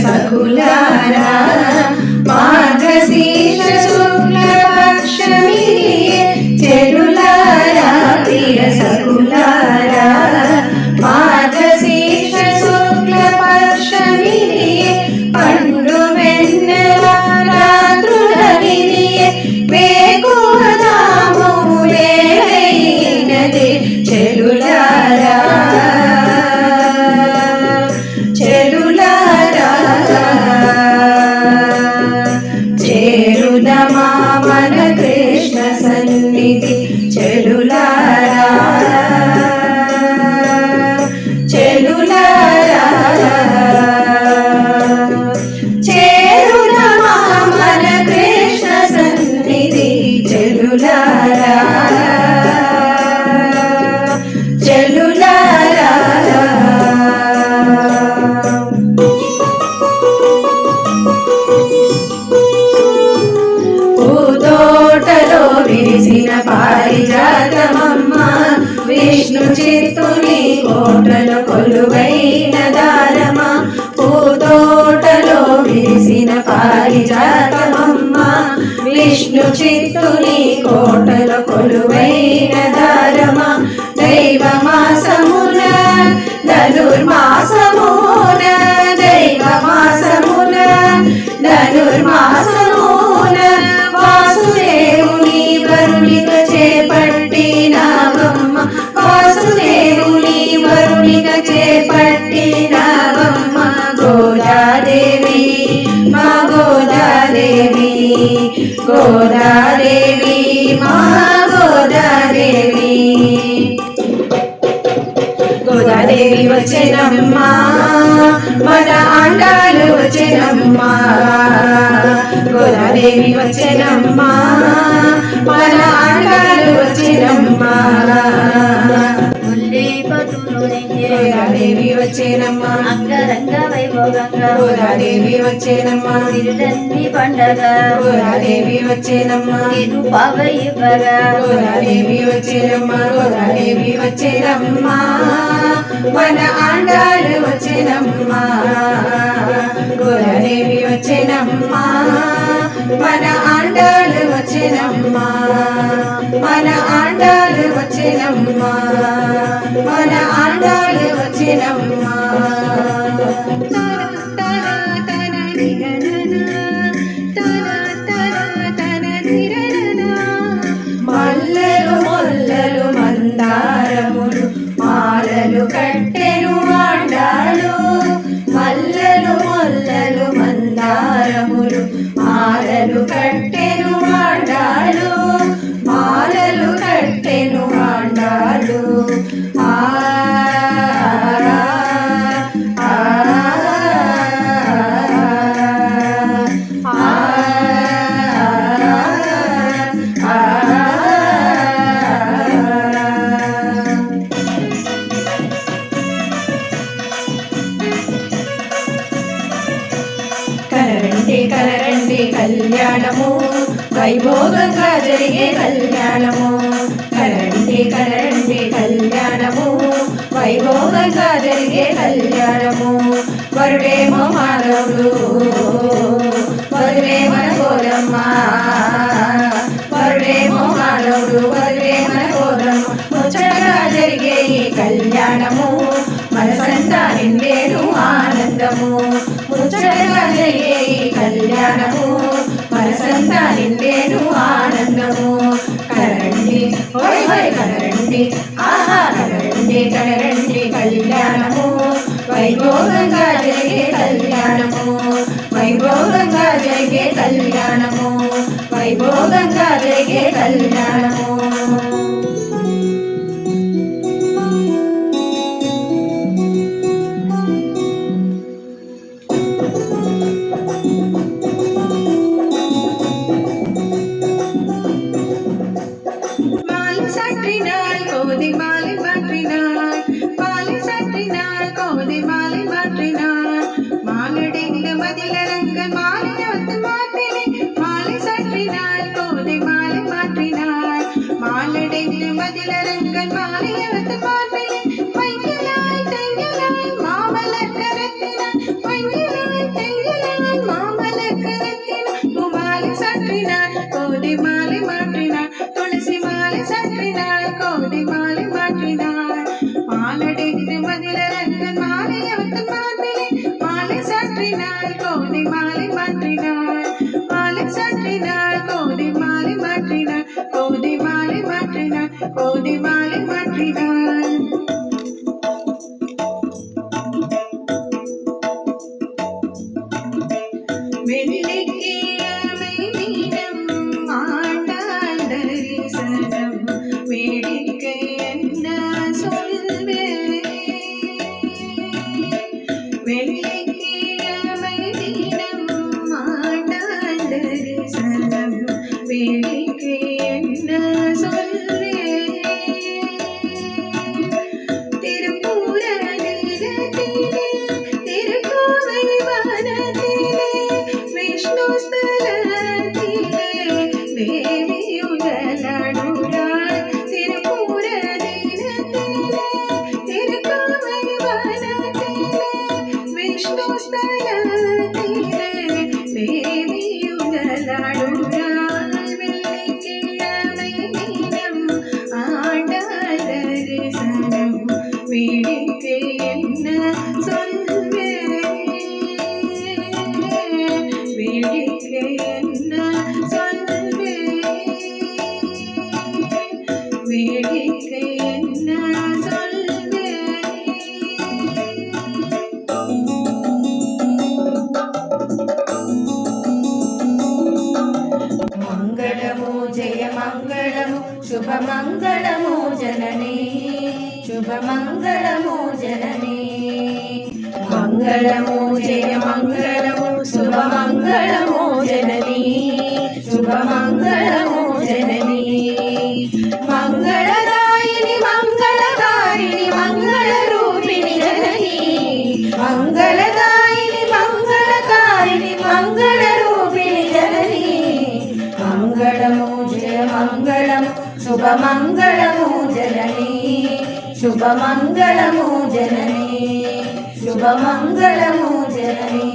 సకులారా మార్గశీర్ష శుక్ల పక్షమియే చెలులారా ప్రియ సకులారా మార్గశీర్ష శుక్ల పక్షమియే పండు వెన్నెల రాత్రుల వినియే వేకువజాములేనది చెలులారా చేరుదమా మన కృష్ణ సన్నిధి చెలులారా చెలులారా చేరుదమా మన కృష్ణ సన్నిధి చెలులారా చెలులారా పూతోటలో విరిసిన పారిజాతమమ్మ విష్ణు చిత్తుని కోటలో కొలువైన దారమా పూతోటలో విరిసిన పారిజాతమమ్మ విష్ణు చిత్తుని కోటలో కొలువైన దారమా దైవమాసమున ధనుర్మాసమున దైవమాసమున ధనుర్మాసమున వాసుదేవుని వరుణిగా చేపట్టినావమ్మ వాసుదేవుని వరుణిగా చేపట్టినావమ్మ గోదాదేవి మా గోదాదేవి గోదాదేవి మా గోదాదేవి గోదాదేవి వచ్చెనమ్మా మన ఆండాలు వచ్చెనమ్మా గోదాదేవి వచ్చెనమ్మా మన ఆండాలు వచ్చెనమ్మా గోదాదేవి వచ్చేనమ్మా అంగరంగ వైభోగంగా గోదాదేవి వచ్చేనమ్మా తిరులన్నీ పండగ గోదాదేవి వచ్చేనమ్మా తిరుపావ ఇవ్వగా గోదాదేవి వచ్చేనమ్మా గోదాదేవి వచ్చేనమ్మా మన ఆండాలు వచ్చేనమ్మా గోదాదేవి వచ్చేనమ్మా మన ఆండాలు వచ్చేనమ్మా మన ఆండాలు వచ్చేనమ్మా మన ఆండాలు వచ్చేనమ్మా మల్లెలు మొల్లలు మందారములు మాలలు కట్టెను ఆండాలు మల్లెలు మొల్లలు మందారములు మాలలు కట్టెను ఆండాలు మాలలు కట్టెను ఆండాలు కలరండి కళ్యాణము వైభోగంగా జరిగే కళ్యాణము కలరండి కళ్యాణము వైభోగంగా జరిగే కళ్యాణము వరుడేమో మాధవుడు వరుడే మన గోరమ్మ వరుడేమో మాధవుడు వరుడే మన గోరమ్మ ముచ్చటగా జరిగే ఈ కళ్యాణము మనసంతా నిండేను ఆనందము ముచ్చటగా జరిగే ఈ కళ్యాణము మనసంతా నిండేను ఆనందము కలరండి హోయ్ హోయ్ కలరండి ఆహా కలరండి కళ్యాణము వైభోగంగా జరిగే కళ్యాణము వైభోగంగా జరిగే కళ్యాణము వైభోగంగా జరిగే కళ్యాణము மாமலர் கரத்தின கோதி மாலை மாற்றினாள். வெள்ளிக்கிழமை தினம் ஆண்டாள் தரிசனம் வேடிக்கை என்ன சொல்வேன். வெள்ளிக்கிழமை தினம் ஆண்டாள் தரிசனம் வேடிக்கை என்ன சொல்வேன். திருப்பூர நிலத்திலே திருக்கோவை வனத்திலே விஷ்ணு ஸ்தலத்திலே தேவியுடலாடுகிறாள். திருப்பூர நிலத்திலே திருக்கோவை வனத்திலே விஷ்ணு ஸ்தலத்திலே தேவியுடலாடுகிறாள். வெள்ளிக்கிழமை தினம் ஆண்டாள் தரிசனம் வேடிக்கை என்ன சொல்வேன். வேடிக்கை என்ன சொல்வேன். வேடிக்கை என்ன சொல்வேன். మంగళము జయ మంగళము శుభ మంగళము జననీ శుభ మంగళము జననీ. మంగళము జయ మంగళము శుభ మంగళము జననీ శుభ మంగళము జననీ. మంగళదాయిని మంగళకారిణి మంగళ రూపిణి జననీ. మంగళదాయిని మంగళకారిణి మంగళ రూపిణి జననీ. మంగళము జయ మంగళము శుభ మంగళము జననీ శుభ మంగళము జననీ శుభ మంగళము జననీ.